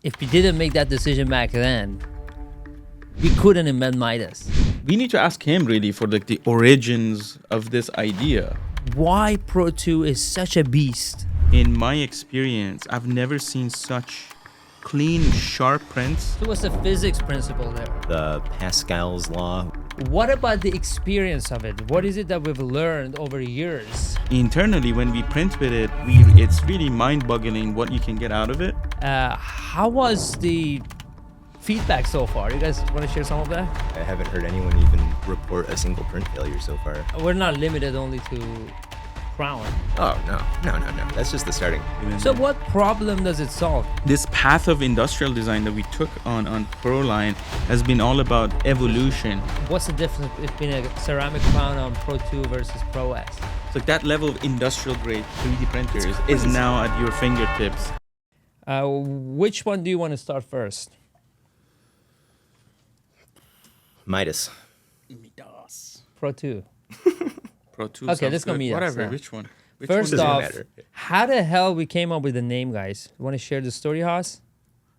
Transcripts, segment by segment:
if we didn't make that decision back then, we couldn't invent MIDAS. We need to ask him really for like the origins of this idea. Why Pro 2 is such a beast? In my experience, I've never seen such clean, sharp prints. So what's the physics principle there? The Pascal's law. What about the experience of it? What is it that we've learned over years? Internally, when we print with it, it's really mind-boggling what you can get out of it. How was the feedback so far? You guys want to share some of that? I haven't heard anyone even report a single print failure so far. We're not limited only to Crown. Oh, no. That's just the starting. So what problem does it solve? This path of industrial design that we took on Pro line has been all about evolution. What's the difference between a ceramic crown on Pro 2 versus Pro S? So that level of industrial grade 3D printers is now at your fingertips. Which one do you want to start first? MIDAS. MIDAS. Pro 2. Pro 2. Okay, let's go MIDAS. Whatever, Yeah. which one? First doesn't off, matter. how the hell we came up with the name, guys? You want to share the story, Haas?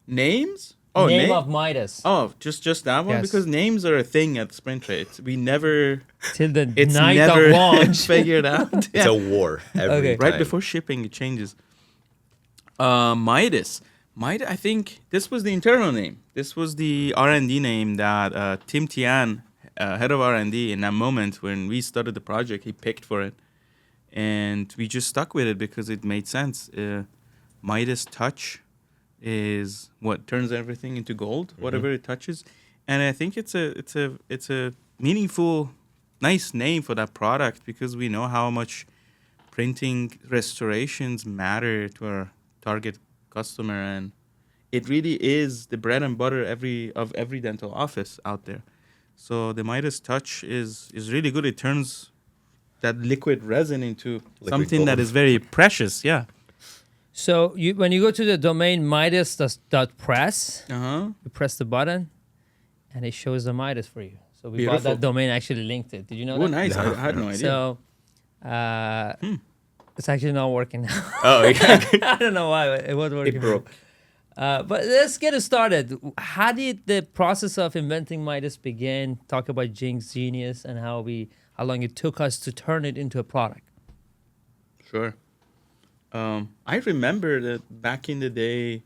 Names? Oh, name name of MIDAS. Oh, just that one? Yes. Because names are a thing at SprintRay. We never... Till the It's night never of launch. figured out. It's Yeah. a war every Okay. time. Right before shipping, it changes. MIDAS. I think this was the internal name. This was the R&D name that Tim Tian, head of R&D, in that moment when we started the project, he picked for it. And we just stuck with it because it made sense. MIDAS touch is what turns everything into gold, whatever it touches. And I think it's a meaningful, nice name for that product because we know how much printing restorations matter to our target customer, and it really is the bread and butter of every dental office out there. So the MIDAS touch is really good. It turns that liquid resin into something that gold. is very precious. Yeah. So when you go to the domain midas.press, Uh-huh. you press the button, and it shows the MIDAS for you. So we bought Beautiful. that domain, actually linked it. Did you know Oh, that? nice. I had no idea. So it's actually not working now. Oh, yeah. I don't know why it wasn't working. It broke. But let's get it started. How did the process of inventing MIDAS begin? Talk about Jing's genius and how long it took us to turn it into a product. Sure. I remember that back in the day,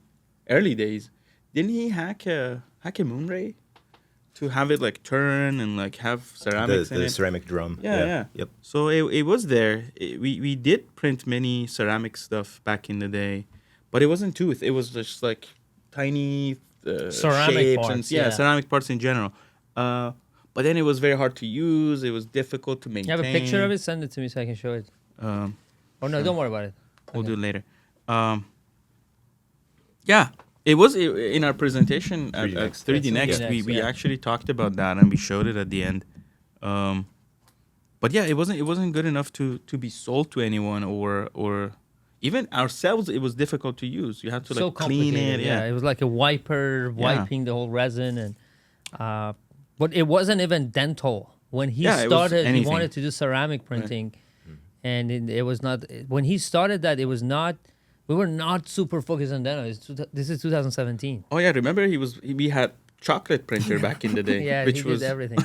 early days, didn't he hack a Moonray to have it like turn and like have ceramics in The it? ceramic drum. Yeah. Yep. So it was there. We did print many ceramic stuff back in the day, but it wasn't tooth. It was just like tiny Ceramic shapes parts, and yeah. ceramic parts in general. But then it was very hard to use. It was difficult to maintain. You have a picture of it? Send it to me so I can show it. Oh, no, don't worry about it. We'll do it later. Yeah, it was in our presentation at 3D Next. 3D Next. Next, We yeah. actually talked about that and we showed it at the end. But yeah, it wasn't good enough to be sold to anyone or even ourselves. It was difficult to use. You had to So like clean it. complicated, Yeah. It was like a wiper wiping the whole resin, and but it wasn't even dental. When he Yeah, it was started, he anything. wanted to do ceramic printing, and it was not. When he started that, it was not. We were not super focused on dental. This is 2017. Oh yeah, remember we had chocolate printer back in the day, Yeah, which he was did everything.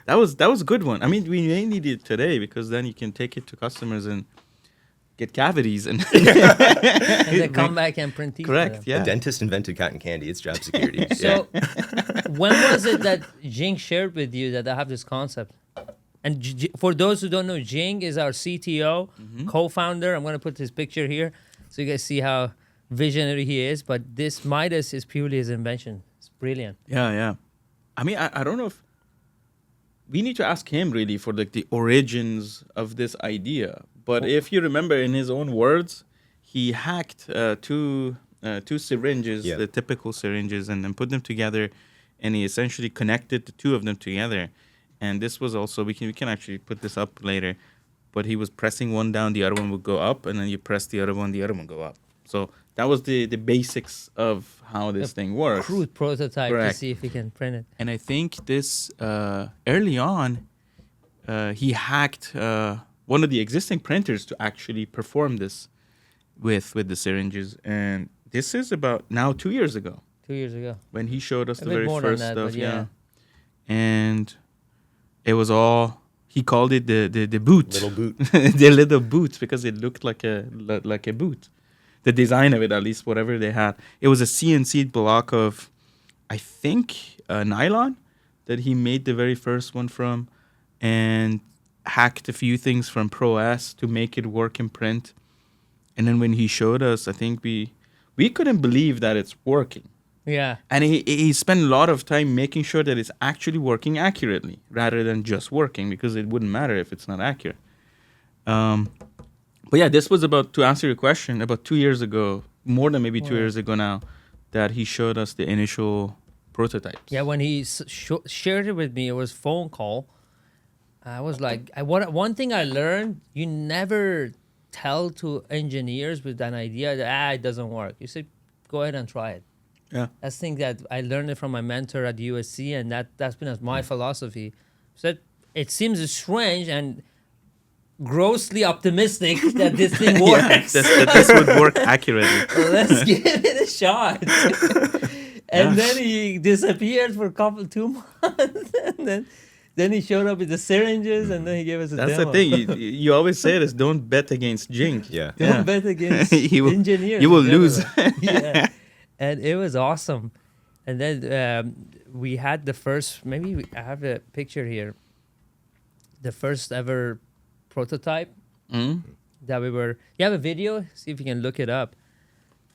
that was a good one. I mean, we may need it today because then you can take it to customers and get cavities and And then come back and print teeth. for them. correct. Yeah. A dentist invented cotton candy. It's job security. So, when was it that Jing shared with you that I have this concept? And for those who don't know, Jing is our CTO, co-founder. I'm going to put his picture here so you guys see how visionary he is. But this MIDAS is purely his invention. It's brilliant. Yeah. I mean, I don't know if we need to ask him really for like the origins of this idea. But if you remember, in his own words, he hacked two syringes, Yeah. the typical syringes, and then put them together, and he essentially connected the two of them together. And this was also we can actually put this up later, but he was pressing one down, the other one would go up, and then you press the other one go up. So that was the basics of how this thing works. Crude prototype to Correct. see if he can print it. And I think this early on, he hacked one of the existing printers to actually perform this with the syringes, and this is about now 2 years ago 2 years ago. when he showed us A the bit very more than first that, stuff. but yeah. And it was all, he called it the boot. Little boot. The little boot, because it looked like a boot. The design of it, at least, whatever they had. It was a CNC block of, I think, nylon that he made the very first one from, and hacked a few things from Pro S to make it work in print. And then when he showed us, I think we couldn't believe that it's working. Yeah. And he spent a lot of time making sure that it's actually working accurately rather than just working, because it wouldn't matter if it's not accurate. But yeah, this was about, to answer your question, about 2 years ago, more than maybe 2 years ago now, that he showed us the initial prototypes. Yeah, when he shared it with me, it was phone call. I was like, one thing I learned, you never tell to engineers with an idea that, it doesn't work. You say, go ahead and try it. Yeah. That's the thing that I learned it from my mentor at USC, and that's been my philosophy. So it seems strange and grossly optimistic that this thing works. That this would work accurately. Let's give it a shot. And then he disappeared for 2 months, and then he showed up with the syringes, and then he gave us a That's demo. the thing. You always say this: don't bet against Jing. Yeah. Don't bet against engineers. You will in lose. general. Yeah. And it was awesome. And then we had the first, I have a picture here, the first ever prototype that we were, you have a video? See if you can look it up.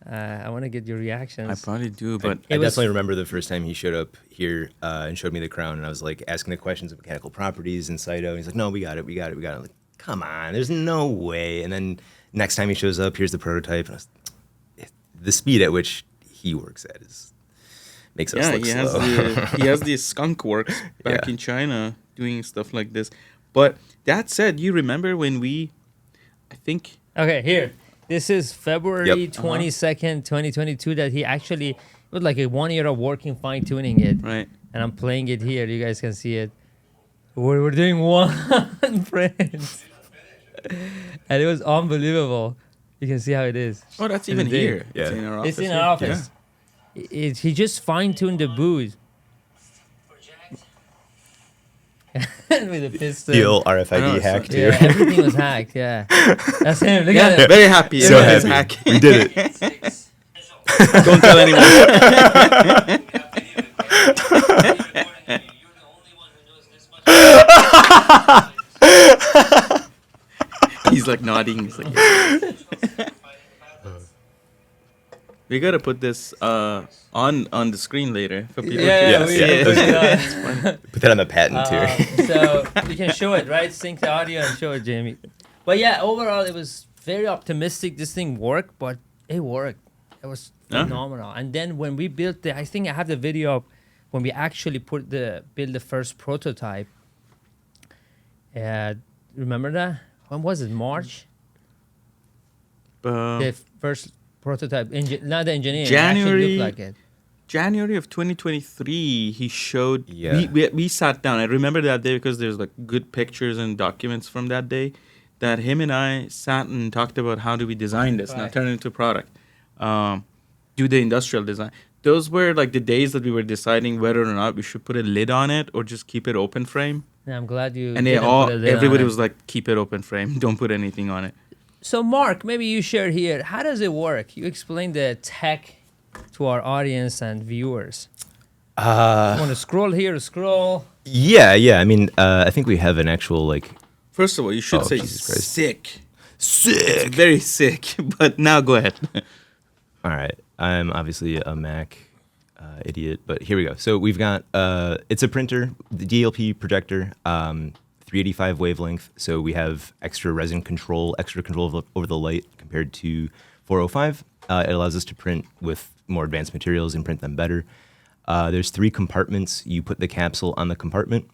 I want to get your reactions. I probably do, but I definitely remember the first time he showed up here and showed me the crown, and I was like asking the questions of mechanical properties and Saito, and he's like, no, we got it. I'm like, come on, there's no way. And then next time he shows up, here's the prototype. And the speed at which he works at makes us look slow. He has the skunk works back in China doing stuff like this. But that said, you remember when I think... Okay, here. This is February 22nd, 2022, that he actually, it was like a 1 year of working, fine-tuning it. Right. And I'm playing it here. You guys can see it. We're doing one print. And it was unbelievable. You can see how it is. Oh, that's even here. Yeah. It's in our office. It's in our office. He just fine-tuned the booth. With a pistol. The old RFID hack, too. Yeah, everything was hacked, yeah. That's him. Look at Yeah, it. very happy. So about his happy. hack. We did it. Don't tell anyone. He's like nodding. He's like, yeah. We gotta put this on the screen later for people to Yeah, see we it. put it on. Put that on the patent, too. So you can show it, right? Sync the audio and show it, Jamie. But yeah, overall, it was very optimistic. This thing worked, but it worked. It was phenomenal. And then when we built I think I have the video of when we actually build the first prototype. Remember that? When was it? March? The first prototype, not the engineer. January. It actually looked like it. January of 2023, he showed. Yeah. We sat down. I remember that day because there's like good pictures and documents from that day. That him and I sat and talked about how do we design this, now turn it into a product, do the industrial design. Those were like the days that we were deciding whether or not we should put a lid on it or just keep it open frame. Yeah, I'm glad you. And everybody was like, keep it open frame, don't put anything on it. So Mark, maybe you share here. How does it work? You explain the tech to our audience and viewers. Want to scroll here? Scroll. Yeah. I mean, I think we have an actual First of all, you should say Jesus Christ. sick. Sick. Very sick. But now go ahead. All right. I'm obviously a Mac idiot, but here we go. So we've got, it's a printer, the DLP projector, 385 wavelength. So we have extra resin control, extra control over the light compared to 405. It allows us to print with more advanced materials and print them better. There's 3 compartments. You put the capsule on the compartment,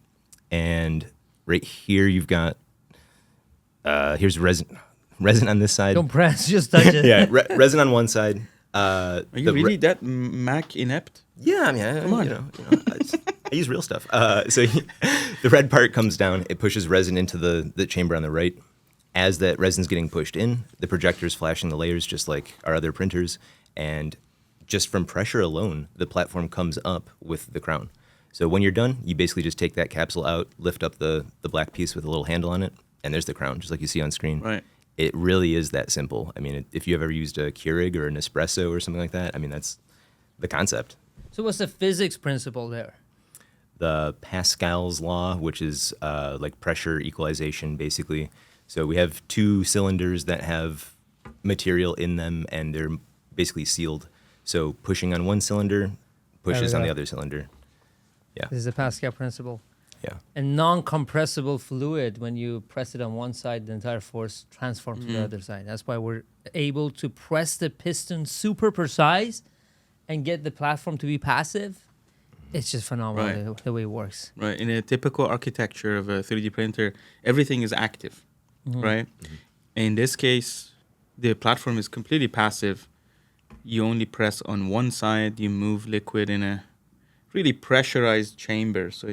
and right here you've got, here's resin on this side. Don't press, just touch it. Yeah, resin on one side. Are you really that Mac inept? Yeah, I mean, Come on. you know, I use real stuff. So the red part comes down. It pushes resin into the chamber on the right. As that resin's getting pushed in, the projector's flashing the layers just like our other printers. And just from pressure alone, the platform comes up with the crown. So when you're done, you basically just take that capsule out, lift up the black piece with a little handle on it, and there's the crown, just like you see on screen. Right. It really is that simple. I mean, if you have ever used a Keurig or an espresso or something like that, I mean, that's the concept. So what's the physics principle there? The Pascal's law, which is like pressure equalization, basically. So we have two cylinders that have material in them, and they're basically sealed. So pushing on one cylinder pushes on the other cylinder. Yeah. This is the Pascal principle. Yeah. A non-compressible fluid, when you press it on one side, the entire force transforms to the other side. That's why we're able to press the piston super precise and get the platform to be passive. It's just phenomenal the way it works. Right. In a typical architecture of a 3D printer, everything is active, right? In this case, the platform is completely passive. You only press on one side. You move liquid in a really pressurized chamber. So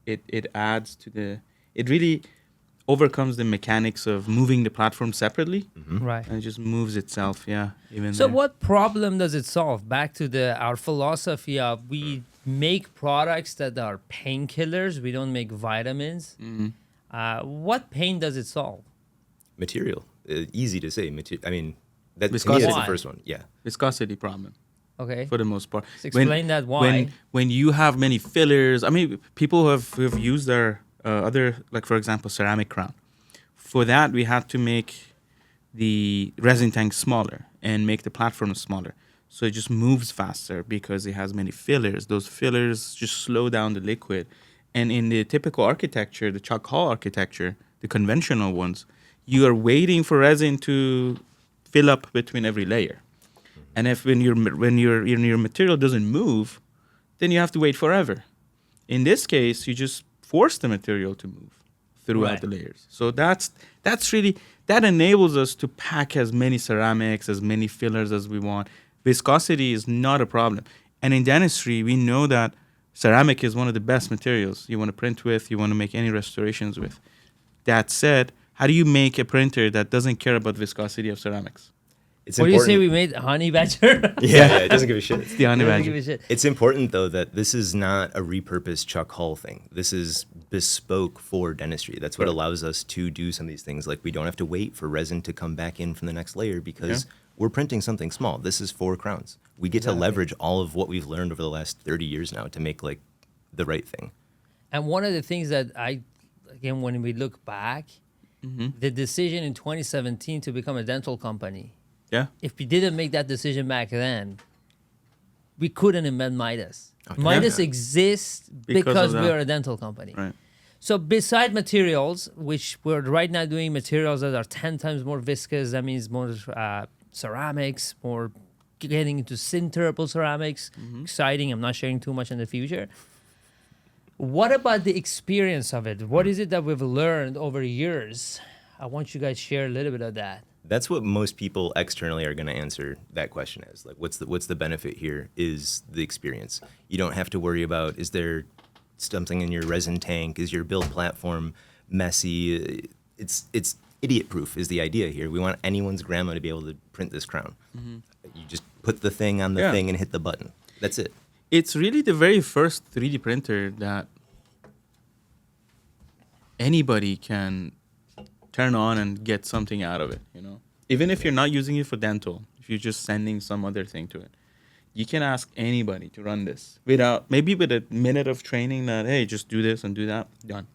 it adds to the... It really overcomes the mechanics of moving the platform separately. Right. And it just moves itself, even So there. what problem does it solve? Back to our philosophy of we make products that are painkillers. We don't make vitamins. What pain does it solve? Material. Easy to say. I mean, that to me, Viscosity. that's the Why? first one. Yeah. Viscosity problem. Okay. For the most part. Let's explain that why. When you have many fillers, I mean, people who have used their other, like for example, ceramic crown. For that, we had to make the resin tank smaller and make the platform smaller. So it just moves faster because it has many fillers. Those fillers just slow down the liquid. And in the typical architecture, the Chuck Hall architecture, the conventional ones, you are waiting for resin to fill up between every layer. And if when your material doesn't move, then you have to wait forever. In this case, you just force the material to move throughout the layers. So that's really, that enables us to pack as many ceramics, as many fillers as we want. Viscosity is not a problem. And in dentistry, we know that ceramic is one of the best materials you want to print with, you want to make any restorations with. That said, how do you make a printer that doesn't care about viscosity of ceramics? It's What do you important. say we made honey badger? Yeah, it doesn't give a shit. It's the honey Doesn't badger. give a shit. It's important, though, that this is not a repurposed Chuck Hall thing. This is bespoke for dentistry. That's what allows us to do some of these things. Like, we don't have to wait for resin to come back in from the next layer because we're printing something small. This is 4 crowns. We get to leverage all of what we've learned over the last 30 years now to make, like, the right thing. And one of the things that again, when we look back, the decision in 2017 to become a dental company, Yeah. if we didn't make that decision back then, we couldn't invent MIDAS. MIDAS exists because of we that. are a dental company. Right. So beside materials, which we're right now doing materials that are 10 times more viscous, that means more ceramics, more getting into sinterable ceramics, exciting. I'm not sharing too much in the future. What about the experience of it? What is it that we've learned over years? I want you guys to share a little bit of that. That's what most people externally are going to answer that question as. Like, what's the benefit here is the experience. You don't have to worry about, is there something in your resin tank? Is your build platform messy? It's idiot proof is the idea here. We want anyone's grandma to be able to print this crown. You just put the thing on the thing and hit the button. That's it. It's really the very first 3D printer that anybody can turn on and get something out of it, you know? Even if you're not using it for dental, if you're just sending some other thing to it, you can ask anybody to run this without, maybe with a minute of training that, hey, just do this and do that, done.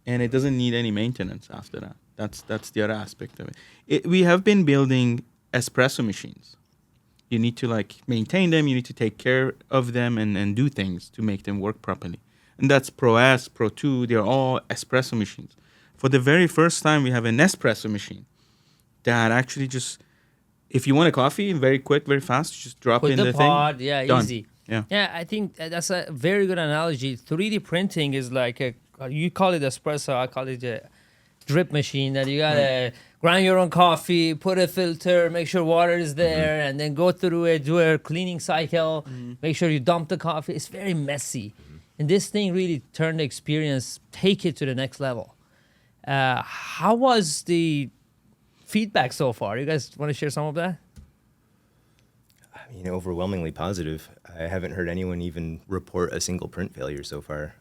And it doesn't need any maintenance after that. That's the other aspect of it. We have been building espresso machines. You need to like maintain them, you need to take care of them and do things to make them work properly. And that's Pro S, Pro 2, they're all espresso machines. For the very first time, we have an espresso machine that actually just, if you want a coffee, very quick, very fast, just drop Put in the the pod, thing. yeah, done. easy. Yeah. Yeah, I think that's a very good analogy. 3D printing is like you call it espresso, I call it a drip machine that you gotta grind your own coffee, put a filter, make sure water is there, and then go through it, do a cleaning cycle, make sure you dump the coffee. It's very messy. And this thing really turned the experience, take it to the next level. How was the feedback so far? You guys want to share some of that? I mean, overwhelmingly positive. I haven't heard anyone even report a single print failure so far.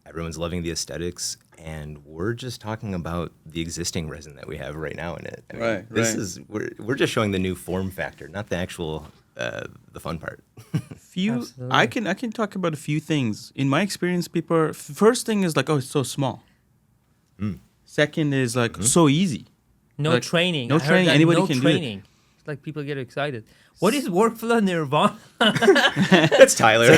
Everyone's loving the aesthetics, and we're just talking about the existing resin that we have right now in it. I mean, this is we're just showing the new form factor, not the actual the fun part. I can talk about a few things. In my experience, people first thing is like, oh, it's so small. Second is like so easy. No Like, training. no I heard training. that Anybody no can do it. training. It's like people get excited. What is workflow nirvana? That's Tyler.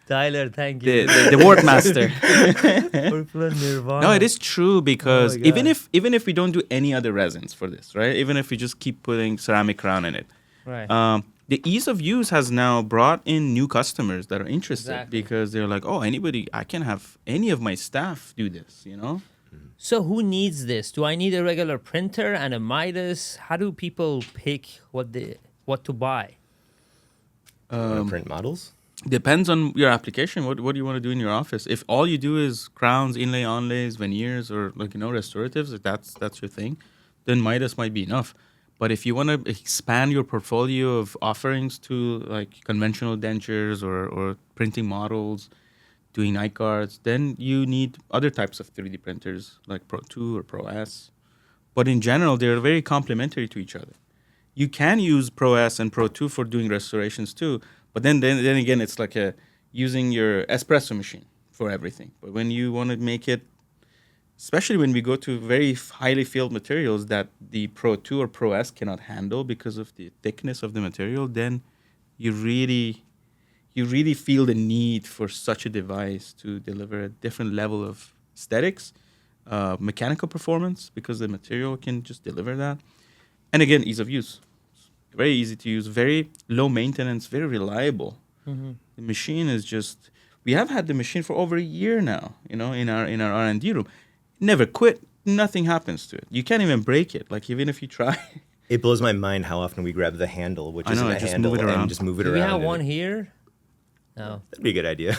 Tyler, thank you. The word master. Workflow nirvana. No, it is true because my even God. if we don't do any other resins for this, right? Even if we just keep putting ceramic crown in it, Right. the ease of use has now brought in new customers that are interested Exactly. because they're like, oh, I can have any of my staff do this, you know? So who needs this? Do I need a regular printer and a MIDAS? How do people pick what to buy? Print models. Depends on your application. What do you want to do in your office? If all you do is crowns, inlay, onlays, veneers, or restoratives, if that's your thing, then MIDAS might be enough. But if you want to expand your portfolio of offerings to like conventional dentures or printing models, doing night guards, then you need other types of 3D printers like Pro 2 or Pro S. But in general, they're very complementary to each other. You can use Pro S and Pro 2 for doing restorations too, but then again, it's like using your espresso machine for everything. But when you want to make it, especially when we go to very highly filled materials that the Pro 2 or Pro S cannot handle because of the thickness of the material, then you really feel the need for such a device to deliver a different level of aesthetics, mechanical performance, because the material can just deliver that. And again, ease of use. Very easy to use, very low maintenance, very reliable. Mm-hmm. The machine is just, we have had the machine for over a year now, in our R&D room. Never quit, nothing happens to it. You can't even break it, like even if you try. It blows my mind how often we grab the handle, which isn't a just handle, move it around. and just move it Do around. we have and one here? No. That'd be a good idea.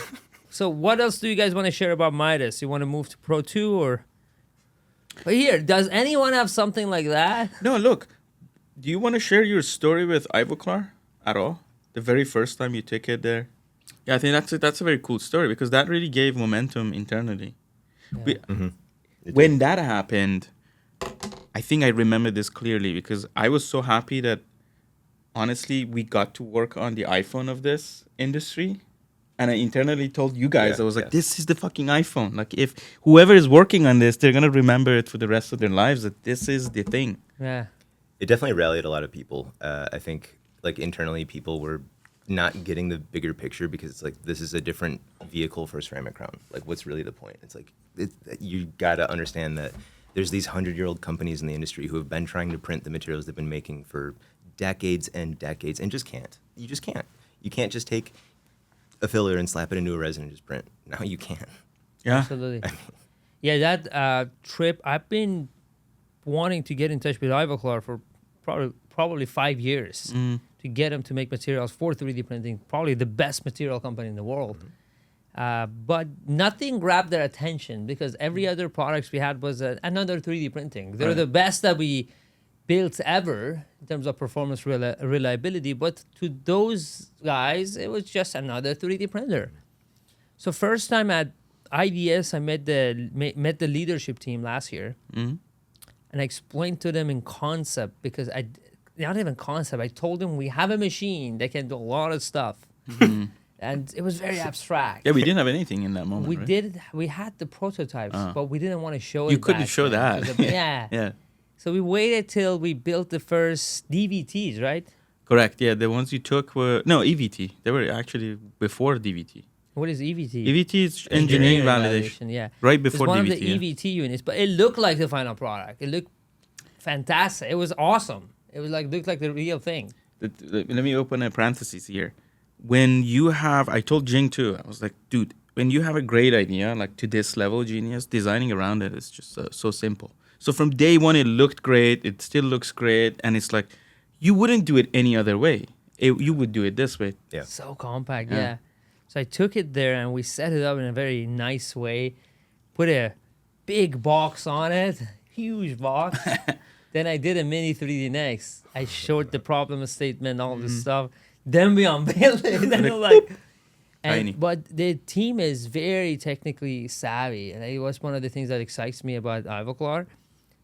So what else do you guys want to share about MIDAS? You want to move to Pro 2 or? But here, does anyone have something like that? No, look, do you want to share your story with Ivoclar at all? The very first time you took it there? Yeah, I think that's a very cool story because that really gave momentum internally. Yeah. When that happened, I think I remember this clearly because I was so happy that, honestly, we got to work on the iPhone of this industry. And I internally told you guys, I was like, this is the fucking iPhone. Like, if whoever is working on this, they're going to remember it for the rest of their lives, that this is the thing. Yeah. It definitely rallied a lot of people. I think, like, internally, people were not getting the bigger picture because it's like, this is a different vehicle for a ceramic crown. Like, what's really the point? It's like, you got to understand that there's these 100-year-old companies in the industry who have been trying to print the materials they've been making for decades and decades and just can't. You just can't. You can't just take a filler and slap it into a resin and just print. No, you can't. Yeah. Absolutely. Yeah, that trip, I've been wanting to get in touch with Ivoclar for probably 5 years to get them to make materials for 3D printing, probably the best material company in the world. But nothing grabbed their attention because every other products we had was another 3D printing. They're the best that we built ever in terms of performance reliability, but to those guys, it was just another 3D printer. So first time at IDS, I met the leadership team last year, and I explained to them in concept because not even concept. I told them we have a machine that can do a lot of stuff, and it was very abstract. Yeah, we didn't have anything in that moment. We had the prototypes, but we didn't want to show it. You couldn't back show then that. yeah. Yeah. So we waited till we built the first DVTs, right? Correct. Yeah, the ones you took were EVT. They were actually before DVT. What is EVT? EVT is engineering validation. Yeah, Right before it's one DVT. of the EVT units, but it looked like the final product. It looked fantastic. It was awesome. It was looked like the real thing. Let me open a parenthesis here. When you have, I told Jing too, I was like, dude, when you have a great idea, like to this level, genius, designing around it is just so simple. So from day one, it looked great. It still looks great. And it's like, you wouldn't do it any other way. You would do it this way. Yeah. So compact, yeah. So I took it there and we set it up in a very nice way. Put a big box on it, huge box. Then I did a mini 3D Next. I showed the problem statement, all this stuff. Then we unveiled it. Then I'm like, Tiny. but the team is very technically savvy, and it was one of the things that excites me about Ivoclar.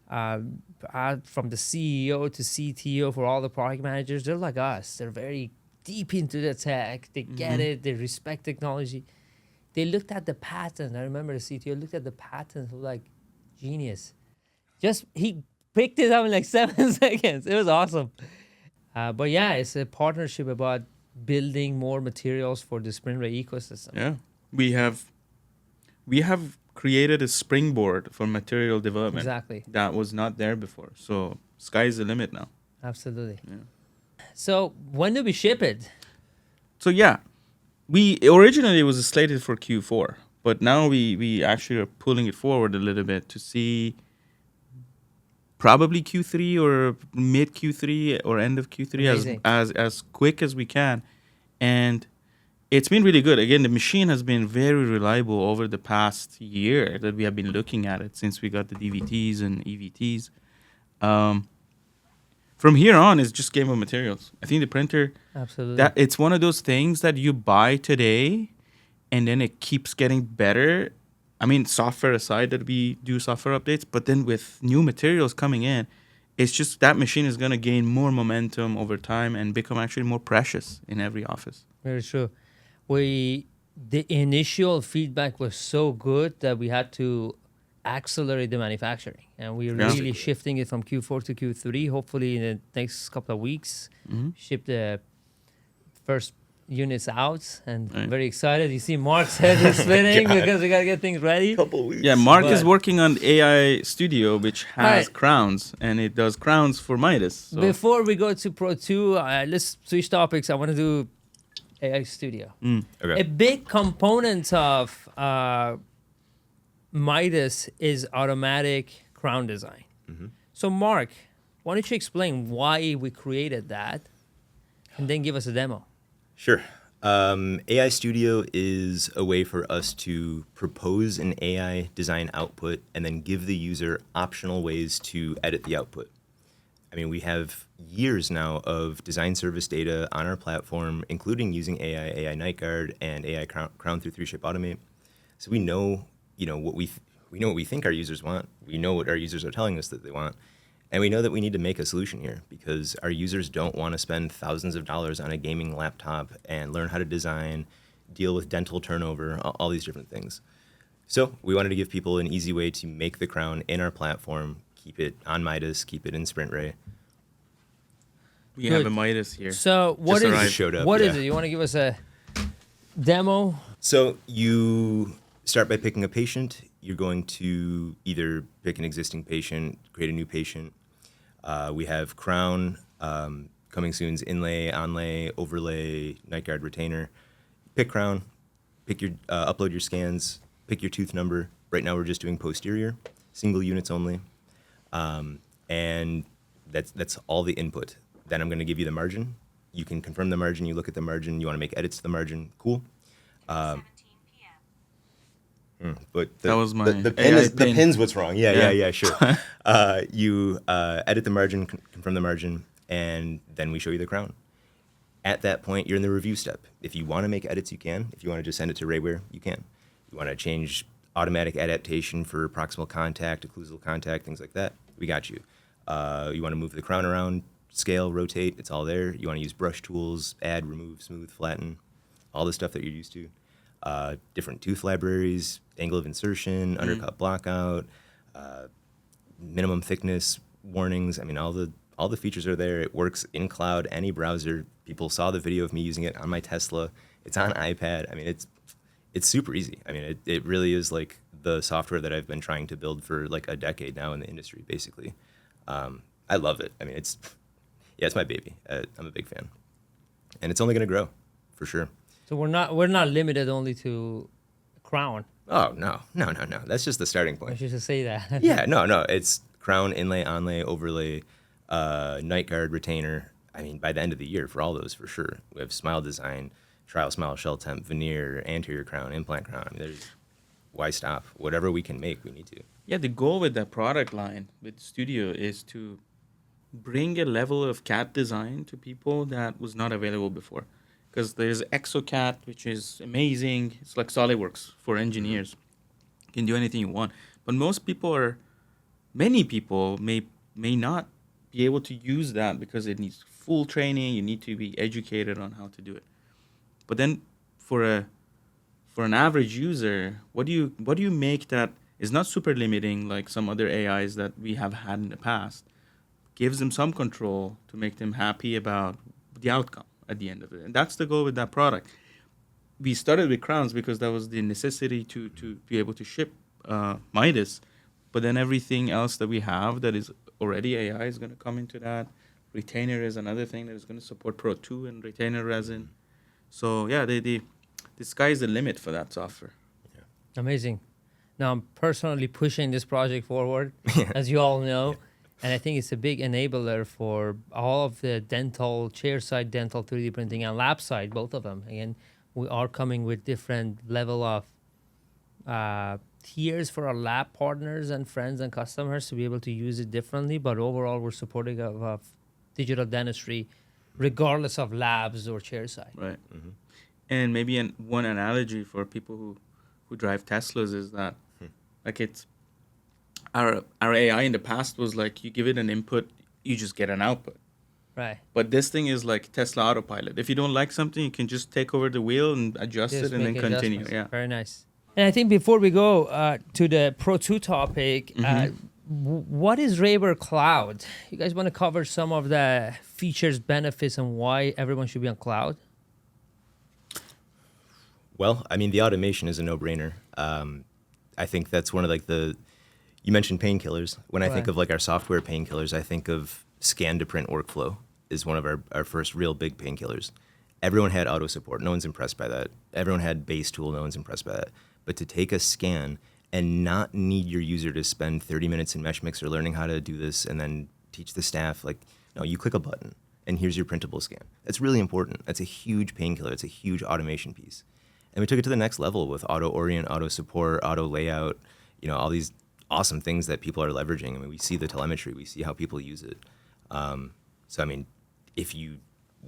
From the CEO to CTO for all the product managers, they're like us. They're very deep into the tech. They get it. They respect technology. They looked at the patent. I remember the CTO looked at the patent, like, genius. He picked it up in like 7 seconds. It was awesome. But yeah, it's a partnership about building more materials for the SprintRay ecosystem. Yeah, we have created a springboard for material development. Exactly. That was not there before. So sky's the limit now. Absolutely. Yeah. So when do we ship it? So yeah, we originally it was slated for Q4, but now we actually are pulling it forward a little bit to see probably Q3 or mid Q3 or end of Q3 Amazing. as quick as we can. And it's been really good. Again, the machine has been very reliable over the past year that we have been looking at it since we got the DVTs and EVTs. From here on, it's just game of materials. I think the printer, Absolutely. it's one of those things that you buy today and then it keeps getting better. I mean, software aside that we do software updates, but then with new materials coming in, it's just that machine is going to gain more momentum over time and become actually more precious in every office. Very true. The initial feedback was so good that we had to accelerate the manufacturing, and we're Yeah. really shifting it from Q4 to Q3. Hopefully, in the next couple of weeks, ship the first units out, and Right. very excited. You see Mark's head is spinning because we gotta get things ready. Couple weeks. Yeah, Mark is But- working on AI Studio, which has Right. crowns, and it does crowns for MIDAS. So. Before we go to Pro 2, let's switch topics. I want to do AI Studio. Okay. A big component of MIDAS is automatic crown design. So, Mark, why don't you explain why we created that, and then give us a demo? Sure. AI Studio is a way for us to propose an AI design output and then give the user optional ways to edit the output. I mean, we have years now of design service data on our platform, including using AI Night Guard, and AI Crown through 3Shape Automate. So we know, what we think our users want. We know what our users are telling us that they want. And we know that we need to make a solution here because our users don't want to spend thousands of dollars on a gaming laptop and learn how to design, deal with dental turnover, all these different things. So we wanted to give people an easy way to make the crown in our platform, keep it on MIDAS, keep it in SprintRay. We have Good. a MIDAS here. So, what Just is arrived. Showed up, what is yeah. it? You want to give us a demo? So you start by picking a patient. You're going to either pick an existing patient, create a new patient. We have crown, coming soon's inlay, onlay, overlay, night guard, retainer. Pick crown, pick your upload your scans, pick your tooth number. Right now we're just doing posterior, single units only, and that's all the input. Then I'm going to give you the margin. You can confirm the margin. You look at the margin. You want to make edits to the margin. Cool. 17 p.m. But That was my the pin AI is the pin. pin's what's wrong. Yeah. Yeah, sure. You edit the margin, confirm the margin, and then we show you the crown. At that point, you're in the review step. If you want to make edits, you can. If you want to just send it to Rayware, you can. You want to change automatic adaptation for proximal contact, occlusal contact, things like that, we got you. You want to move the crown around, scale, rotate, it's all there. You want to use brush tools, add, remove, smooth, flatten, all the stuff that you're used to. Different tooth libraries, angle of insertion, undercut blockout, minimum thickness warnings. I mean, all the features are there. It works in cloud, any browser. People saw the video of me using it on my Tesla. It's on iPad. I mean, it's super easy. I mean, it really is like the software that I've been trying to build for like a decade now in the industry, basically. I love it. I mean, it's my baby. I'm a big fan, and it's only going to grow, for sure. So we're not limited only to crown. Oh no! That's just the starting I point. should just say that. Yeah, no. It's crown, inlay, onlay, overlay, night guard, retainer. I mean, by the end of the year, for all those, for sure. We have smile design, trial smile, shell temp, veneer, anterior crown, implant crown. I mean, why stop? Whatever we can make, we need to. Yeah, the goal with that product line with Studio is to bring a level of CAD design to people that was not available before. Because there's ExoCAD, which is amazing. It's like SolidWorks for engineers. You can do anything you want. But many people may not be able to use that because it needs full training. You need to be educated on how to do it. But then for an average user, what do you make that is not super limiting like some other AIs that we have had in the past? Gives them some control to make them happy about the outcome at the end of it. And that's the goal with that product. We started with crowns because that was the necessity to be able to ship MIDAS. But then everything else that we have that is already AI is going to come into that. Retainer is another thing that is going to support Pro 2 and retainer resin. So yeah, the sky is the limit for that software. Amazing. Now I'm personally pushing this project forward, as you all know. And I think it's a big enabler for all of the dental, chairside dental 3D printing and lab side, both of them. Again, we are coming with different level of tiers for our lab partners and friends and customers to be able to use it differently. But overall, we're supporting of digital dentistry, regardless of labs or chairside. Right. Mm-hmm. And maybe one analogy for people who drive Teslas is that, like it's, our AI in the past was like you give it an input, you just get an output. Right. But this thing is like Tesla Autopilot. If you don't like something, you can just take over the wheel and adjust it and then continue. Yeah. Very nice. And I think before we go to the Pro 2 topic, what is Raywear Cloud? You guys want to cover some of the features, benefits, and why everyone should be on cloud? Well, I mean, the automation is a no-brainer. I think that's one of like you mentioned painkillers. When I think of like our software painkillers, I think of scan to print workflow is one of our first real big painkillers. Everyone had auto support. No one's impressed by that. Everyone had base tool. No one's impressed by that. But to take a scan and not need your user to spend 30 minutes in MeshMixer learning how to do this and then teach the staff, like, no, you click a button and here's your printable scan. That's really important. That's a huge painkiller. It's a huge automation piece. And we took it to the next level with auto orient, auto support, auto layout, all these awesome things that people are leveraging. I mean, we see the telemetry, we see how people use it. So, I mean, if you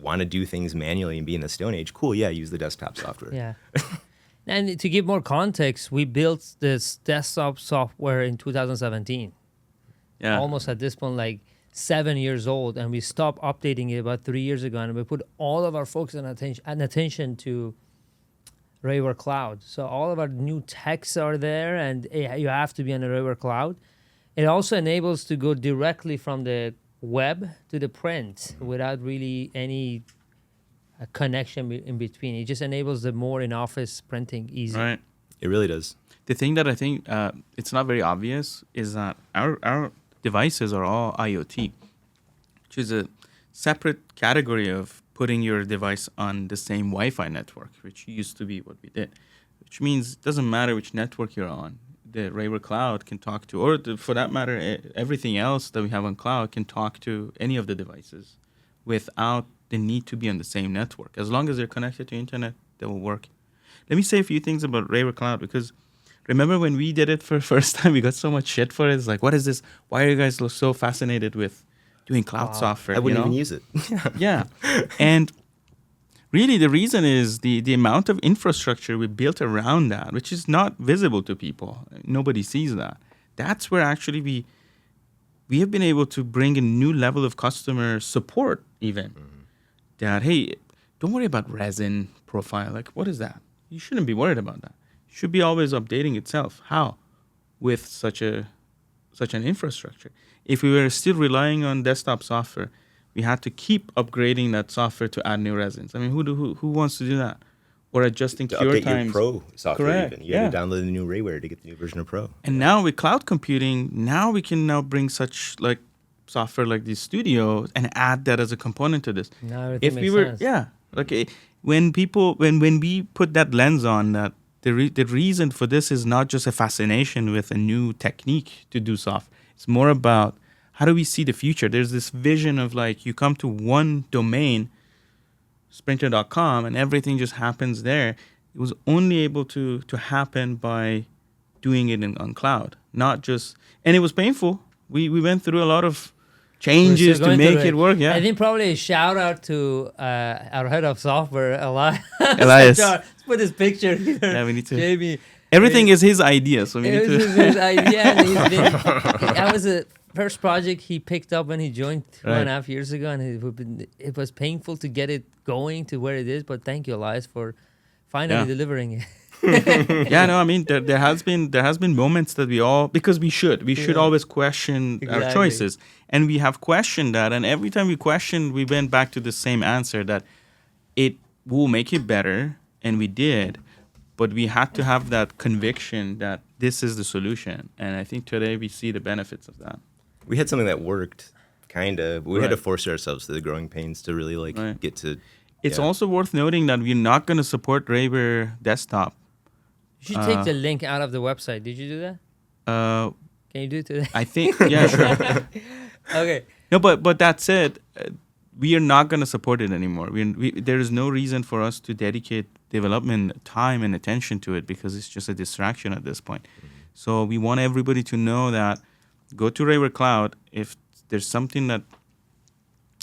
want to do things manually and be in the Stone Age, cool, yeah, use the desktop software. Yeah. And to give more context, we built this desktop software in 2017. Yeah. Almost at this point, like 7 years old, and we stopped updating it about 3 years ago, and we put all of our focus and attention to Raywear Cloud. So all of our new techs are there, and you have to be on the Raywear Cloud. It also enables to go directly from the web to the print without really any connection in between. It just enables the more in-office printing easy. Right. It really does. The thing that I think it's not very obvious is that our devices are all IoT, which is a separate category of putting your device on the same Wi-Fi network, which used to be what we did, which means it doesn't matter which network you're on. The Raywear Cloud can talk to, or for that matter, everything else that we have on cloud can talk to any of the devices without the need to be on the same network. As long as they're connected to internet, they will work. Let me say a few things about Raywear Cloud, because remember when we did it for the first time, we got so much shit for it. It's like, what is this? Why are you guys so fascinated with doing cloud software? I wouldn't even use it. Yeah. And really the reason is the amount of infrastructure we built around that, which is not visible to people. Nobody sees that. That's where actually we have been able to bring a new level of customer support even. That, hey, don't worry about resin profile. Like, what is that? You shouldn't be worried about that. It should be always updating itself. How? With such an infrastructure. If we were still relying on desktop software, we had to keep upgrading that software to add new resins. I mean, who wants to do that? Or adjusting to cure update times. your Pro software. Correct. Even. You had to download the new Raywear to get the new version of Pro. And now with cloud computing, now we can now bring such like software like the Studio and add that as a component to this. Now everything makes sense. Yeah, like when we put that lens on that, the reason for this is not just a fascination with a new technique to do software. It's more about how do we see the future. There's this vision of like you come to one domain, SprintRay.com, and everything just happens there. It was only able to happen by doing it on cloud, not just. And it was painful. We went through a lot of changes to going make through it work. Yeah. I think probably a shout out to our head of software, Elias. Elias. Let's put his picture here. Yeah, we need to. Jamie. Everything is his idea, so we It need was to. his idea. And that was the first project he picked up when he joined 2.5 years ago, and it was painful to get it going to where it is. But thank you, Elias, for finally delivering it. Yeah, no, I mean there has been moments that because we should always question our choices, and we have questioned that, and every time we questioned, we went back to the same answer that it will make it better, and we did, but we had to have that conviction that this is the solution, and I think today we see the benefits of that. We had something that worked, kind of. We had to force ourselves to the growing pains to really get to. It's also worth noting that we're not going to support Raver desktop. You should take the link out of the website. Did you do that? Can you do it today? I think, yeah, sure. Okay. No, but that said, we are not going to support it anymore. There is no reason for us to dedicate development time and attention to it because it's just a distraction at this point. Mm-hmm. So we want everybody to know that go to Raver Cloud. If there's something that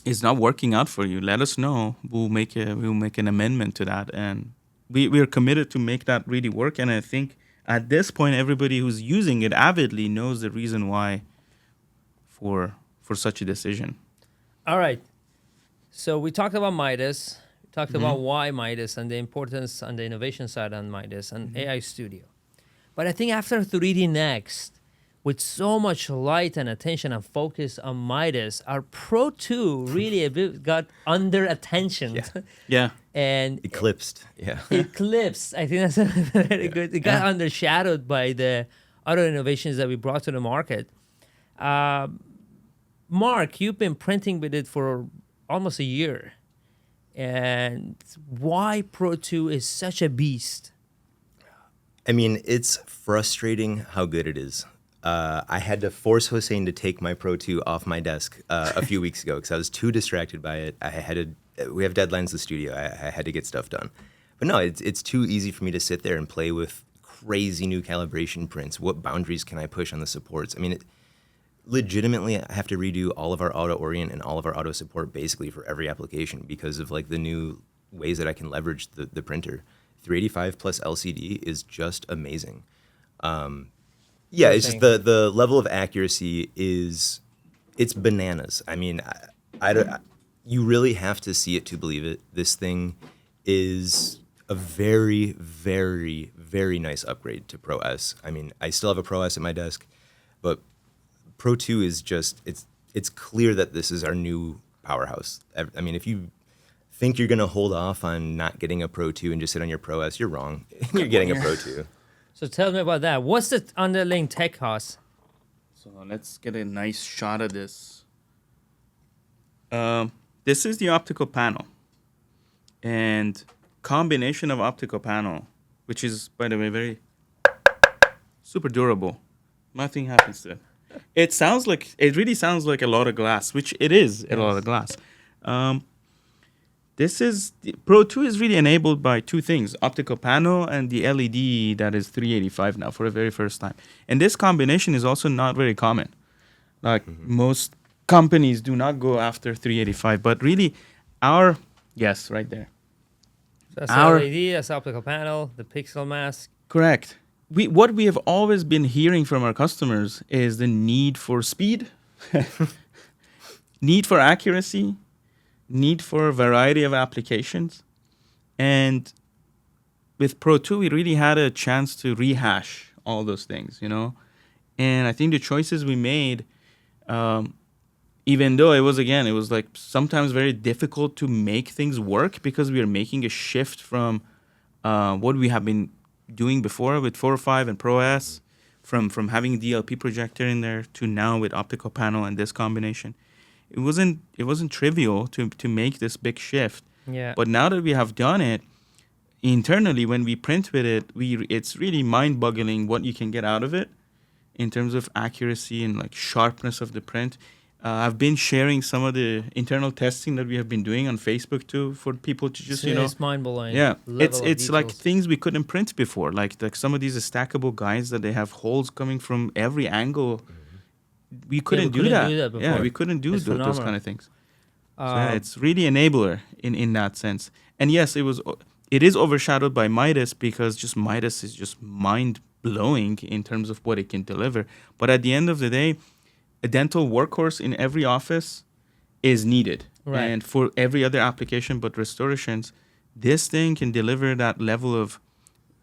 is not working out for you, let us know. We'll make an amendment to that, and we are committed to make that really work. And I think at this point, everybody who's using it avidly knows the reason why for such a decision. All right. So we talked about MIDAS. We talked about why MIDAS and the importance on the innovation side on MIDAS and AI Studio. But I think after 3D Next, with so much light and attention and focus on MIDAS, our Pro 2 really a bit got under attention. Yeah. And eclipsed. Yeah. Eclipsed. I think that's very good. It got undershadowed by the other innovations that we brought to the market. Mark, you've been printing with it for almost a year. And why Pro 2 is such a beast? I mean, it's frustrating how good it is. I had to force Hossein to take my Pro 2 off my desk a few weeks ago because I was too distracted by it. We have deadlines in the studio. I had to get stuff done. But no, it's too easy for me to sit there and play with crazy new calibration prints. What boundaries can I push on the supports? I mean, legitimately, I have to redo all of our auto orient and all of our auto support basically for every application because of like the new ways that I can leverage the printer. 385 plus LCD is just amazing. Yeah, it's just the level of accuracy it's bananas. I mean, you really have to see it to believe it. This thing is a very, very, very nice upgrade to Pro S. I mean, I still have a Pro S at my desk, but Pro 2 is just, it's clear that this is our new powerhouse. I mean, if you think you're going to hold off on not getting a Pro 2 and just sit on your Pro S, you're wrong. You're getting a Pro 2. So tell me about that. What's the underlying tech cost? So let's get a nice shot of this. This is the optical panel. And combination of optical panel, which is, by the way, very super durable. Nothing happens to it. It really sounds like a lot of glass, which it is a lot of glass. Pro 2 is really enabled by two things, optical panel and the LED that is 385 now for the very first time. And this combination is also not very common. Like most companies do not go after 385, but really yes, right there. That's LED, that's optical panel, the pixel mask. Correct. What we have always been hearing from our customers is the need for speed, need for accuracy, need for a variety of applications. And with Pro 2, we really had a chance to rehash all those things, you know? And I think the choices we made, even though it was like sometimes very difficult to make things work because we are making a shift from what we have been doing before with 405 and Pro S, from having DLP projector in there to now with optical panel and this combination. It wasn't trivial to make this big shift. Yeah. But now that we have done it, internally when we print with it, it's really mind-boggling what you can get out of it in terms of accuracy and like sharpness of the print. I've been sharing some of the internal testing that we have been doing on Facebook too for people to just, It's mind-blowing. Yeah, it's like things we couldn't print before, like some of these stackable guides that they have holes coming from every angle. we couldn't, couldn't do that. do that before. Yeah, we couldn't do It's those phenomenal. kind of things. So yeah, Um, it's really enabler in that sense. And yes, it is overshadowed by MIDAS because just MIDAS is just mind blowing in terms of what it can deliver. But at the end of the day, a dental workhorse in every office is needed. Right. And for every other application but restorations, this thing can deliver that level of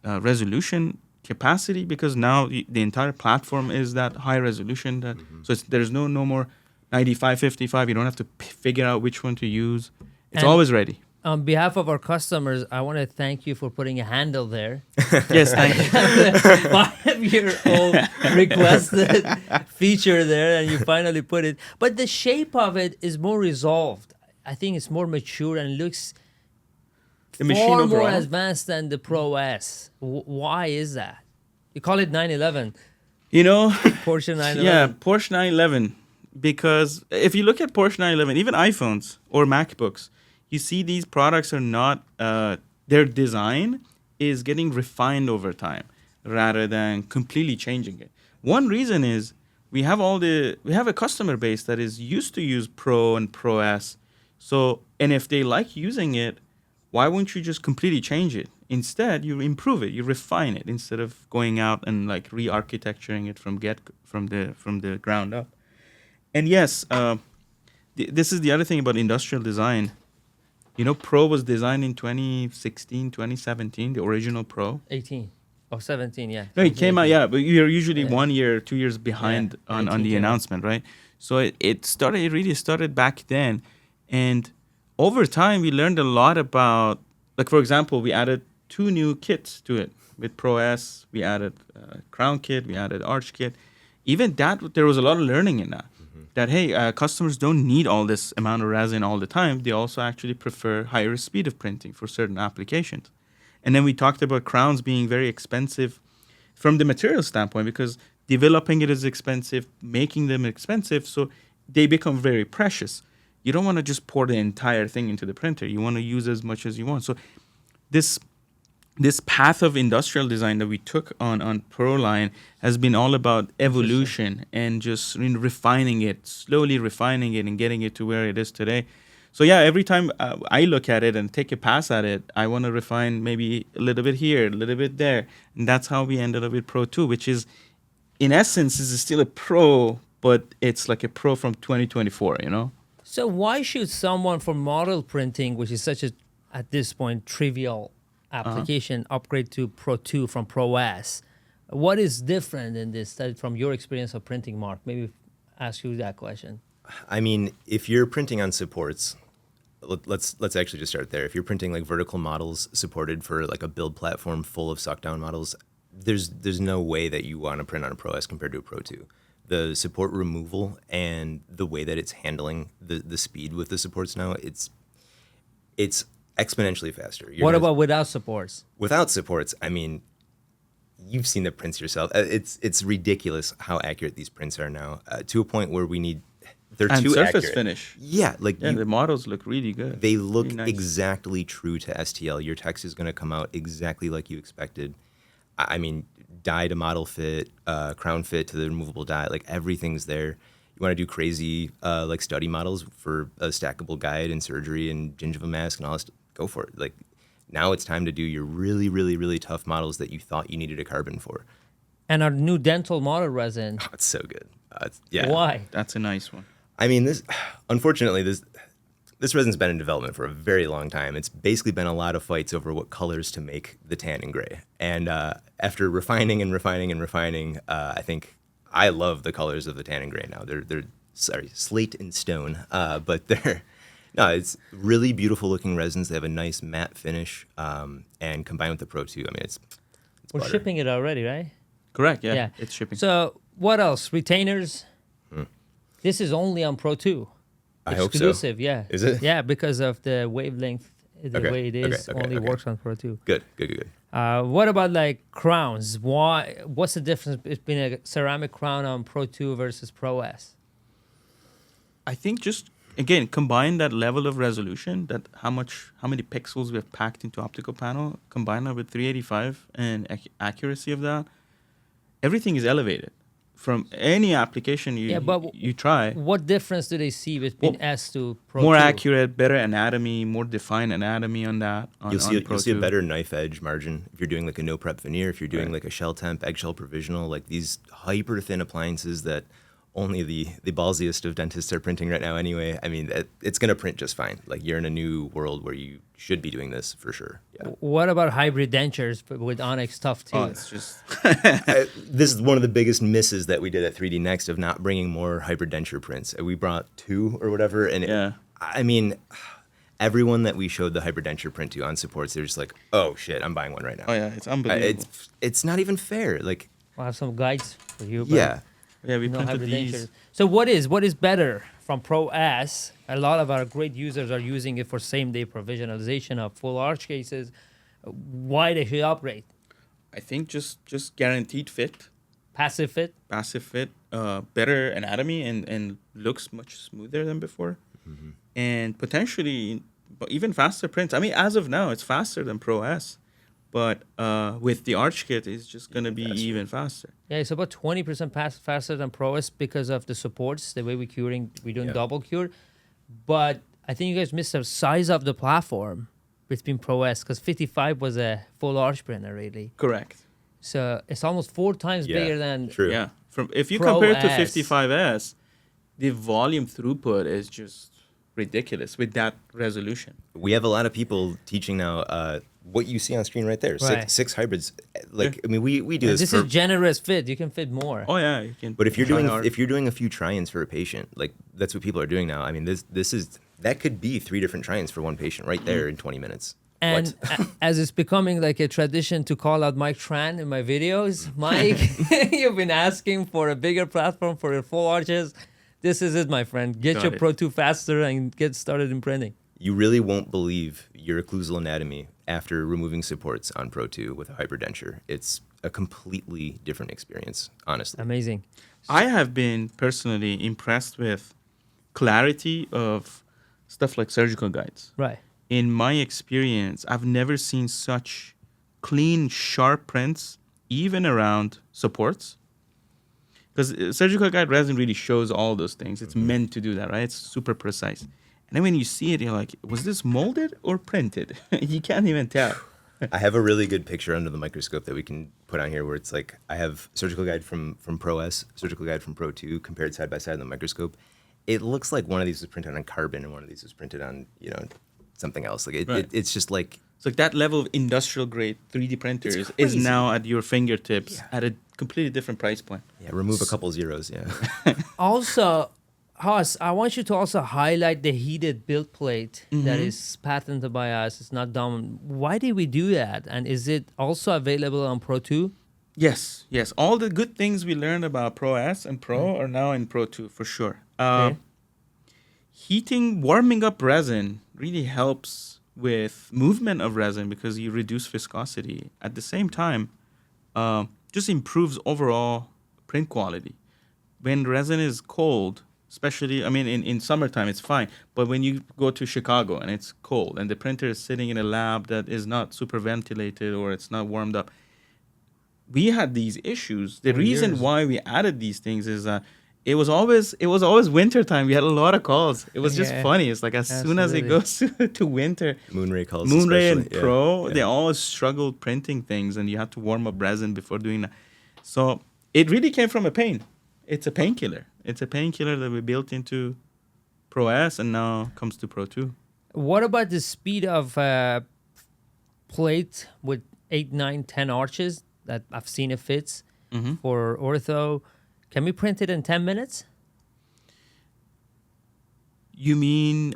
resolution capacity because now the entire platform is that high resolution that so there's no more 95 55. You don't have to figure out which one to use. It's And- always ready. on behalf of our customers, I want to thank you for putting a handle there. Yes, thank you. 5-year-old requested feature there, and you finally put it. But the shape of it is more resolved. I think it's more mature and looks The machine far more overall. advanced than the Pro S. Why is that? You call it 911, You know, Porsche 911. yeah, Porsche 911. Because if you look at Porsche 911, even iPhones or MacBooks, you see these products are not, their design is getting refined over time rather than completely changing it. One reason is we have a customer base that is used to use Pro and Pro S. So, and if they like using it, why wouldn't you just completely change it? Instead, you improve it, you refine it instead of going out and like re-architecturing it from the ground up. And yes, this is the other thing about industrial design. You know, Pro was designed in 2016, 2017, the original Pro. 18 or 17, yeah. No, it came out, 18. yeah, but you're usually Yeah. 1 year, 2 years behind Yeah, on 18 the came out. announcement, right? So it really started back then. And over time, we learned a lot about, like, for example, we added 2 new kits to it. With Pro S, we added Crown Kit, we added Arch Kit. Even that, there was a lot of learning in that. That, hey, customers don't need all this amount of resin all the time. They also actually prefer higher speed of printing for certain applications. And then we talked about crowns being very expensive from the material standpoint because developing it is expensive, making them expensive, so they become very precious. You don't want to just pour the entire thing into the printer. You want to use as much as you want. So this path of industrial design that we took on Pro line has been all about evolution and just refining it, slowly refining it and getting it to where it is today. So yeah, every time I look at it and take a pass at it, I want to refine maybe a little bit here, a little bit there. And that's how we ended up with Pro 2, which is, in essence, is still a Pro, but it's like a Pro from 2024, you know? So why should someone for model printing, which is such a, at this point, trivial application, upgrade to Pro 2 from Pro S? What is different in this from your experience of printing, Mark? Maybe ask you that question. I mean, if you're printing on supports, let's actually just start there. If you're printing like vertical models supported for like a build platform full of suckdown models, there's no way that you want to print on a Pro S compared to a Pro 2. The support removal and the way that it's handling the speed with the supports now, it's exponentially faster. What about without supports? Without supports? I mean, you've seen the prints yourself. It's ridiculous how accurate these prints are now, to a point where they're And too surface accurate. finish. Yeah, like Yeah, the models look really good. they look Really nice. exactly true to STL. Your text is going to come out exactly like you expected. I mean, die to model fit, crown fit to the removable die, like everything's there. You want to do crazy like study models for a stackable guide and surgery and gingiva mask and all this, go for it. Like now it's time to do your really, really, really tough models that you thought you needed a carbon for. And our new dental model resin. Oh, it's so good. Yeah. Why? That's a nice one. I mean, unfortunately, this resin's been in development for a very long time. It's basically been a lot of fights over what colors to make the tan and gray. And after refining and refining and refining, I think I love the colors of the tan and gray now. They're slate and stone, but it's really beautiful looking resins. They have a nice matte finish, and combined with the Pro 2, I mean, it's We're butter. shipping it already, right? Correct, yeah. It's shipping. So what else? Retainers. This is only on Pro 2. I hope so. Exclusive, yeah. Is it? Yeah, because of the wavelength, the Okay, way it is, only okay. works on Pro 2. Good. What about like crowns? What's the difference between a ceramic crown on Pro 2 versus Pro S? I think just, again, combine that level of resolution, that how many pixels we have packed into optical panel, combine that with 385 and accuracy of that, everything is elevated. from any application Yeah, but you try. what difference do they see between S to Pro More 2? accurate, better anatomy, more defined anatomy on that. You'll see Pro you'll see a 2. better knife edge margin if you're doing like a no prep veneer, if you're doing Right. like a shell temp, eggshell provisional, like these hyper thin appliances that only the ballsiest of dentists are printing right now anyway. I mean, it's going to print just fine. Like you're in a new world where you should be doing this for sure. Yeah. What about hybrid dentures with Onyx Tough 2? Oh, it's just This is one of the biggest misses that we did at 3D Next of not bringing more hybrid denture prints. We brought 2 or whatever, and Yeah. I mean, everyone that we showed the hybrid denture print to on supports, they're just like, "Oh shit, I'm buying one right now." oh yeah, it's unbelievable. It's not even fair. Like, I'll have some guides for you. But yeah, yeah, we no printed hybrid these. dentures. So what is better from Pro S? A lot of our great users are using it for same-day provisionalization of full arch cases. Why they should upgrade? I think just guaranteed fit, Passive fit? passive fit, better anatomy, and looks much smoother than before, and potentially even faster prints. I mean, as of now, it's faster than Pro S, but with the arch kit, it's just gonna be even faster. Yeah, it's about 20% faster than Pro S because of the supports, the way we're doing Yeah. double cure. But I think you guys missed the size of the platform between Pro S because 55 was a full arch printer, really. Correct. So it's almost 4 times yeah, bigger than. true. Yeah. From if you Pro compare to S. 55S, the volume throughput is just ridiculous with that resolution. We have a lot of people teaching now. What you see on screen right there, Right. six hybrids. Like, I mean, we do And this. this is generous fit. You can fit more. Oh yeah, you can. But if you're try doing hard. a few try-ins for a patient, like that's what people are doing now. I mean, that could be 3 different try-ins for one patient right there in 20 minutes. And What? as it's becoming like a tradition to call out Mike Tran in my videos, Mike, you've been asking for a bigger platform for your full arches. This is it, my friend. Get Got your it. Pro 2 faster and get started in printing. You really won't believe your occlusal anatomy after removing supports on Pro 2 with a hyperdenture. It's a completely different experience, honestly. Amazing. I have been personally impressed with clarity of stuff like surgical guides. Right. In my experience, I've never seen such clean, sharp prints, even around supports. Because surgical guide resin really shows all those things. It's meant to do that, right? It's super precise. And then when you see it, you're like, was this molded or printed? You can't even tell. I have a really good picture under the microscope that we can put on here where it's like I have surgical guide from Pro S, surgical guide from Pro 2 compared side by side in the microscope. It looks like one of these was printed on carbon and one of these was printed on, something else. Like Right. it's just like So that level of industrial grade 3D printers is crazy. now at your fingertips at a completely different price point. remove a couple zeros, yeah. Also, Haas, I want you to also highlight the heated build plate that Mm-hmm. is patented by us. It's not dumb. Why did we do that? And is it also available on Pro 2? Yes, yes. All the good things we learned about Pro S and Pro are now in Pro 2 for sure. Okay. Warming up resin really helps with movement of resin because you reduce viscosity. At the same time, just improves overall print quality. When resin is cold, especially, I mean, in summertime, it's fine. But when you go to Chicago and it's cold and the printer is sitting in a lab that is not super ventilated or it's not warmed up, we had these issues. The For reason years. why we added these things is that it was always winter time. We had a lot of calls. It was just Yeah. funny. It's like as soon as it goes to winter, Moonray calls. Moonray and especially, yeah. Pro, Yeah. they always struggled printing things, and you have to warm up resin before doing that. So it really came from a pain. It's a painkiller. It's a painkiller that we built into Pro S, and now comes to Pro 2. What about the speed of plate with 8, 9, 10 arches that I've seen it fits Mm-hmm. for ortho? Can we print it in 10 minutes? You mean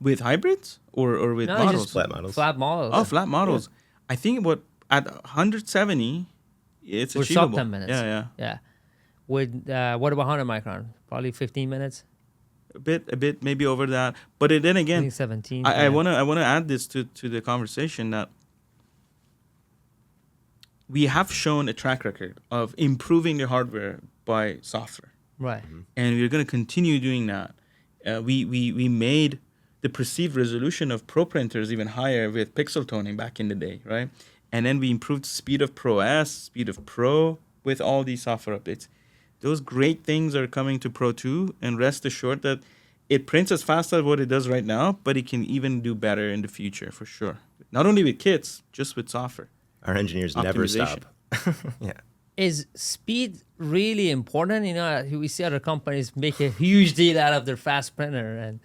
with hybrids or with No, models? just Flat models. Flat models. Oh, flat models. I think at 170, it's We're achievable. sub 10 minutes. Yeah. Yeah. With what about 100 micron? Probably 15 minutes. A bit, maybe over that. But then I again, think 17. I yeah. wanna add this to the conversation that we have shown a track record of improving the hardware by software, Right. and we're gonna continue doing that. We made the perceived resolution of Pro printers even higher with pixel toning back in the day, right? And then we improved speed of Pro S, speed of Pro with all these software updates. Those great things are coming to Pro 2, and rest assured that it prints as fast as what it does right now, but it can even do better in the future for sure. Not only with kits, just with software. Our engineers never stop. Yeah. Is speed really important? You know, we see other companies make a huge deal out of their fast printer. And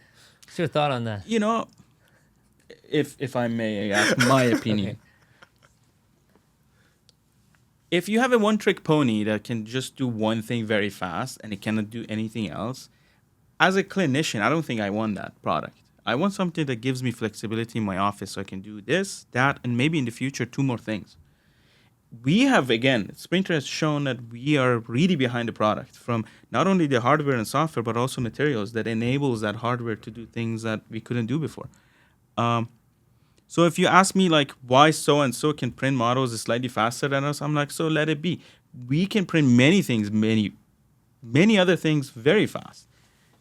what's your thought on that? You know, if I may ask my opinion. Okay. If you have a one-trick pony that can just do one thing very fast and it cannot do anything else, as a clinician, I don't think I want that product. I want something that gives me flexibility in my office so I can do this, that, and maybe in the future, 2 more things. We have, again, SprintRay has shown that we are really behind the product, from not only the hardware and software, but also materials that enables that hardware to do things that we couldn't do before. So if you ask me, like, why so-and-so can print models slightly faster than us, I'm like, so let it be. We can print many things, many other things very fast.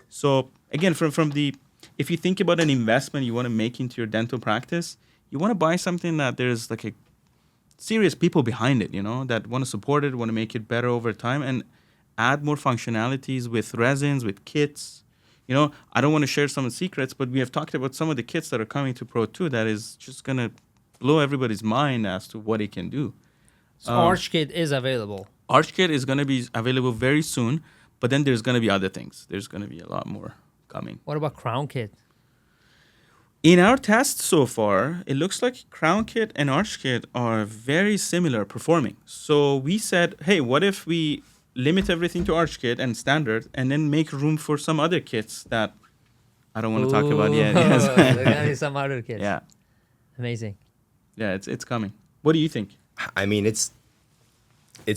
So again, from the, if you think about an investment you want to make into your dental practice, you want to buy something that there's like a serious people behind it, you know, that want to support it, want to make it better over time, and add more functionalities with resins, with kits. You know, I don't want to share some secrets, but we have talked about some of the kits that are coming to Pro 2 that is just going to blow everybody's mind as to what it can do. So Arch Kit is available. Arch Kit is going to be available very soon, but then there's going to be other things. There's going to be a lot more coming. What about Crown Kit? In our tests so far, it looks like Crown Kit and Arch Kit are very similar performing. So we said, hey, what if we limit everything to Arch Kit and standard, and then make room for some other kits that I don't want to talk about yet. Yes. There are gonna be some other kits. Yeah. Amazing. Yeah, it's coming. What do you think? I mean, it's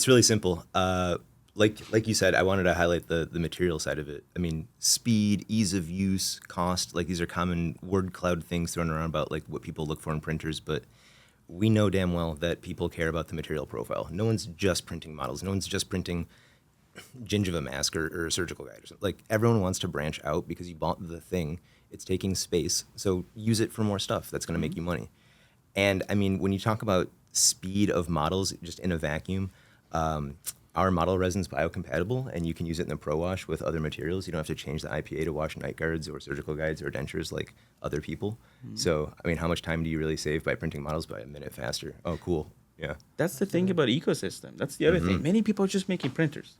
really simple. Like you said, I wanted to highlight the material side of it. I mean, speed, ease of use, cost, like these are common word cloud things thrown around about like what people look for in printers, but we know damn well that people care about the material profile. No one's just printing models. No one's just printing gingiva mask or a surgical guide or something. Like, everyone wants to branch out because you bought the thing. It's taking space, so use it for more stuff that's going to make you money. And I mean, when you talk about speed of models just in a vacuum, our model resin's biocompatible, and you can use it in the Pro Wash with other materials. You don't have to change the IPA to wash night guards or surgical guides or dentures like other people. So, I mean, how much time do you really save by printing models by a minute faster? Oh, cool. Yeah. That's the thing about ecosystem. That's the other thing. Many people are just making printers.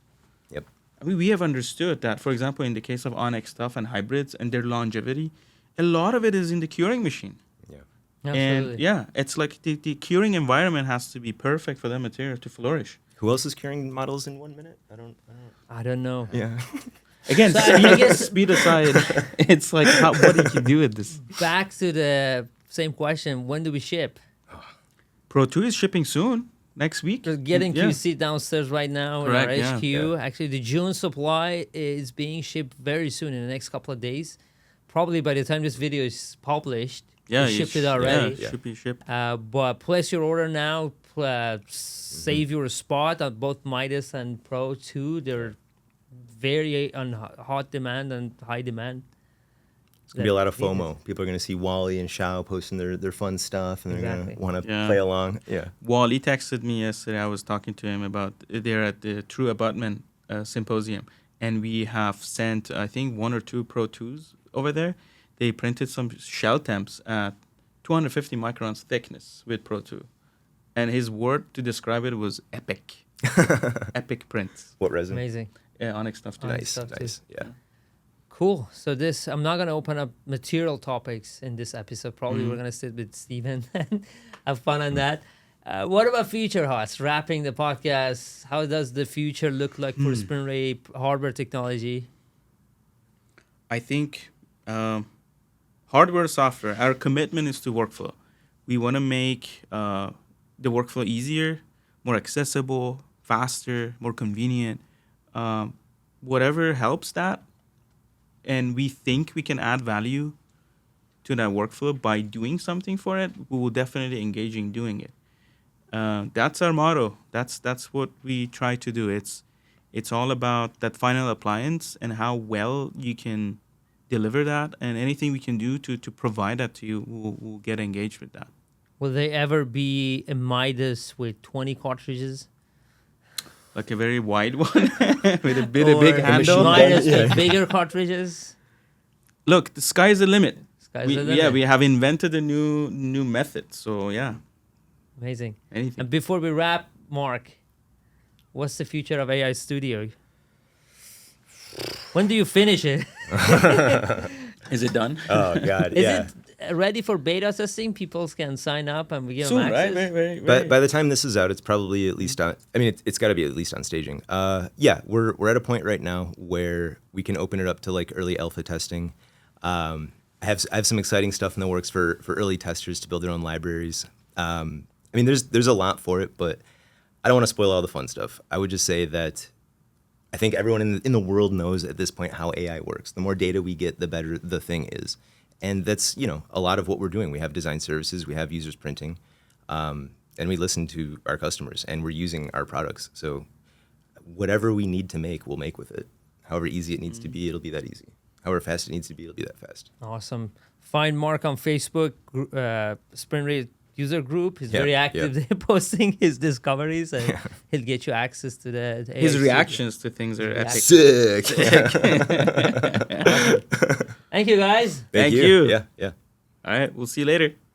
Yep. I mean, we have understood that, for example, in the case of Onyx stuff and hybrids and their longevity, a lot of it is in the curing machine. Yeah. Absolutely. And yeah, it's like the curing environment has to be perfect for that material to flourish. Who else is curing models in 1 minute? I don't know. Yeah. Again, So I guess- speed aside, it's like, what did you do with this? Back to the same question. When do we ship? Pro 2 is shipping soon, next week. We're getting Yeah. QC downstairs right now Correct, in yeah. our HQ. Yeah. Actually, the June supply is being shipped very soon in the next couple of days. Probably by the time this video is published, Yeah, we shipped it already. Yeah, should be shipped. But place your order now. Save your spot on both MIDAS and Pro 2. They're very on hot demand and high demand. It's going to be a lot of FOMO. People are going to see Wally and Shao posting their fun stuff, and they're going Exactly. to want to Yeah. play along. Yeah. Wally texted me yesterday. I was talking to him about they're at the True Abutment Symposium, and we have sent, I think, 1 or 2 Pro 2s over there. They printed some shell temps at 250 microns thickness with Pro 2. And his word to describe it was epic. Epic prints. What resin? Amazing. Yeah, Onyx stuff too. Onyx. Nice, Stuff nice. too. Yeah. Cool. So I'm not gonna open up material topics in this episode. Probably Mm-hmm. we're gonna sit with Steven and have fun on that. What about future hosts? Wrapping the podcast. How does the future look like for SprintRay hardware technology? I think hardware, software, our commitment is to workflow. We want to make the workflow easier, more accessible, faster, more convenient, whatever helps that. And we think we can add value to that workflow by doing something for it. We will definitely engage in doing it. That's our motto. That's what we try to do. It's all about that final appliance and how well you can deliver that, and anything we can do to provide that to you, we'll get engaged with that. Will they ever be a MIDAS with 20 cartridges? like a very wide one with a big Or handle. minus the bigger cartridges. Look, the sky's the limit. Sky's We, the yeah, limit. we have invented a new method. So yeah, Amazing. anything. And before we wrap, Mark, what's the future of AI Studio? When do you finish it? Is it done? Oh God, Is yeah. it ready for beta testing? People can sign up and we give Soon, them right? access. Very. By the time this is out, it's probably at least on. I mean, it's got to be at least on staging. Yeah, we're at a point right now where we can open it up to like early alpha testing. I have some exciting stuff in the works for early testers to build their own libraries. I mean, there's a lot for it, but I don't want to spoil all the fun stuff. I would just say that I think everyone in the world knows at this point how AI works. The more data we get, the better the thing is. And that's, a lot of what we're doing. We have design services, we have users printing, and we listen to our customers, and we're using our products. So whatever we need to make, we'll make with it. However easy it needs to be, it'll be that easy. However fast it needs to be, it'll be that fast. Awesome. Find Mark on Facebook, SprintRay user group. He's Yeah, very active there, posting his discoveries, and he'll get you access to the AI His Studio. reactions to things are epic. Sick. Thank you, guys. Thank you. Yeah. All right, we'll see you later.